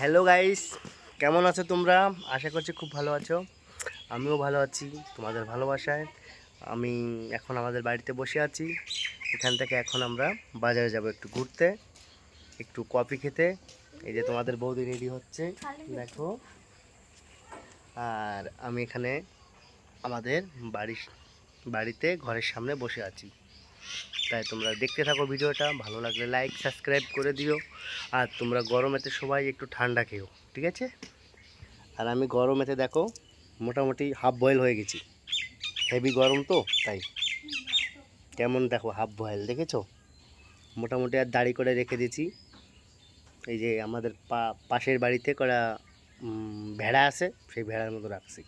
Hello guys, কেমন আছো তোমরা? আশা করছি খুব ভালো আছো। আমিও ভালো আছি তোমাদের ভালোবাসায়। আমি এখন আমাদের বাড়িতে বসে আছি। এখান থেকে এখন আমরা বাজারে যাব একটু ঘুরতে, একটু কফি খেতে। এই যে তোমাদের বৌদি রেডি হচ্ছে, দেখো। আর আমি এখানে আমাদের বাড়িতে ঘরের সামনে বসে আছি। তাই তোমরা দেখতে থাকো ভিডিওটা, ভালো লাগলে লাইক সাবস্ক্রাইব করে দিও। আর তোমরা গরমেতে সবাই একটু ঠান্ডা খেও, ঠিক আছে? আর আমি গরমেতে দেখো মোটামুটি হাফ বয়েল হয়ে গেছি, হেভি গরম তো তাই। কেমন দেখো হাফ বয়েল দেখেছো? মোটামুটি আর দাড়ি করে রেখে দিয়েছি। এই যে আমাদের পাশের বাড়িতে করা ভেড়া আছে, সেই ভেড়ার মতো রাখছি।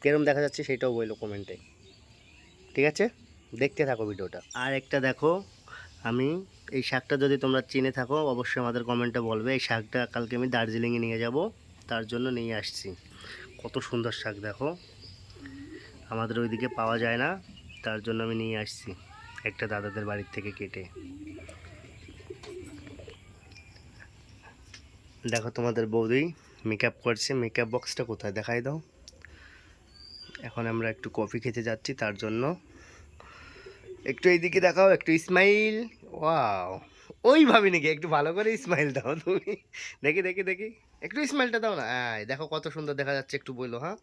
কেরম দেখা যাচ্ছে সেটাও বললো কমেন্টে, ঠিক আছে? দেখতে থাকো ভিডিওটা। আর একটা দেখো, আমি এই শাকটা যদি তোমরা চিনে থাকো অবশ্যই আমাদের কমেন্টে বলবে। এই শাকটা কালকে আমি দার্জিলিংয়ে নিয়ে যাব, তার জন্য নিয়ে আসছি। কত সুন্দর শাক দেখো, আমাদের ওইদিকে পাওয়া যায় না, তার জন্য আমি নিয়ে আসছি একটা দাদাদের বাড়ির থেকে কেটে। দেখো তোমাদের বৌদি মেকআপ করছে, মেকআপ বক্সটা কোথায় দেখাই দাও। এখন আমরা একটু কফি খেতে যাচ্ছি, তার জন্য একটু এইদিকে দেখাও, একটু স্মাইল। ওয়াও, ওই ভাবি নাকি, একটু ভালো করে স্মাইল দাও তুমি। দেখি দেখি দেখি, একটু স্মাইলটা দাও না। দেখো কত সুন্দর দেখা যাচ্ছে, একটু বললো। হ্যাঁ,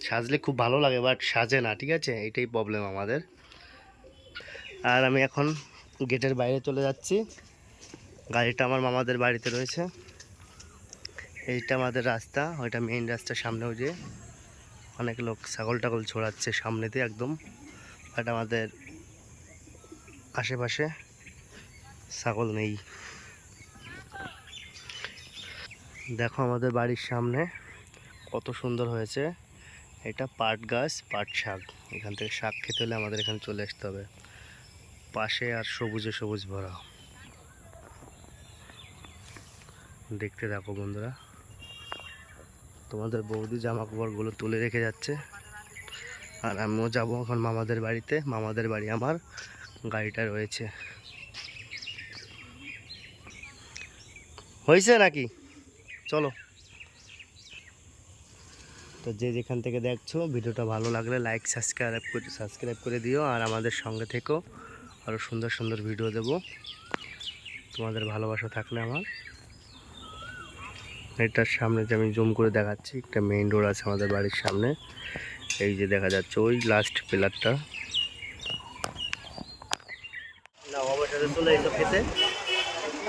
সাজলে খুব ভালো লাগে, বাট সাজে না, ঠিক আছে? এটাই প্রবলেম আমাদের। আর আমি এখন গেটের বাইরে চলে যাচ্ছি, গাড়িটা আমার মামাদের বাড়িতে রয়েছে। এইটা আমাদের রাস্তা, ওইটা মেইন রাস্তার সামনে। ওই যে অনেক লোক ছাগল টাগল ছড়াচ্ছে সামনেতে একদম, বাট আমাদের আশেপাশে ছাগল নেই। দেখো আমাদের বাড়ির সামনে কত সুন্দর হয়েছে। এটা পাট গাছ, পাট শাক। এখান থেকে শাক খেতে হলে আমাদের এখানে চলে আসতে হবে। পাশে আর সবুজে সবুজ ভরা। দেখতে থাকো বন্ধুরা। তোমাদের বৌদি জামা কাপড়গুলো তুলে রেখে যাচ্ছে, আর আমিও যাবো এখন মামাদের বাড়িতে। মামাদের বাড়ি আমার গাড়িটা রয়েছে। হয়েছে নাকি? চলো। তো যে যেখান থেকে দেখছো ভিডিওটা ভালো লাগলে লাইক সাবস্ক্রাইব করে দিও। আর আমাদের সঙ্গে থেকো, আরও সুন্দর সুন্দর ভিডিও দেবো তোমাদের ভালোবাসা থাকলে আমার। এটার সামনে যে আমি জুম করে দেখাচ্ছি, একটা মেইন রোড আছে আমাদের বাড়ির সামনে। এই যে দেখা যাচ্ছে ওই লাস্ট পিলারটা। না, অবশ্যই চলে এসো খেতে,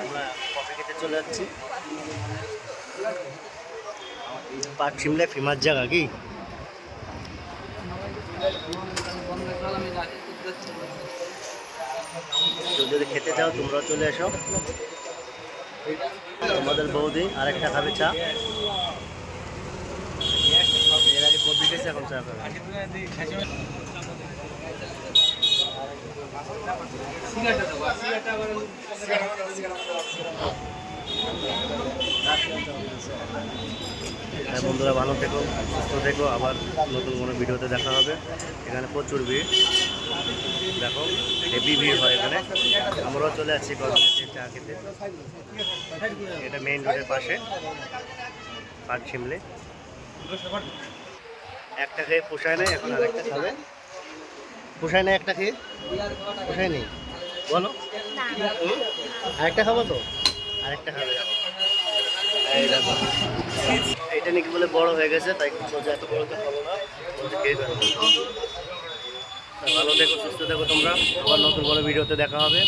আমরা কফি খেতে চলে যাচ্ছি। পাট শিমলা ফেমাস জায়গা কি? তো যদি খেতে চাও তোমরাও চলে এসো। তোমাদের বৌদি আরেকটা খাবে চা, এর আগে কফি খেয়েছে, এখন চা খাবে। বন্ধুরা ভালো থেকো, সুস্থ থেকো, আবার নতুন কোনো ভিডিওতে দেখা হবে। এখানে প্রচুর ভিড়, দেখো হেভি ভিড় হয় এখানে। আমরাও চলে আসছি কফি চা খেতে। এটা মেইন রোডের পাশে পাট শিমলে। একটা খেয়ে পোষায় নেই, এখন আরেকটা খাবে। পোষায় নেই একটা খেয়ে, পোষায় নেই বলো। আরেকটা খাবো তো, আরেকটা খাবে। এই দেখো, এইটা নাকি বলে বড় হয়ে গেছে, তাই এত বড় তো খাবো না, খেয়ে ফেলবো। ভালো থেকো, সুস্থ থেকো তোমরা, আবার নতুন কোনো ভিডিওতে দেখা হবে।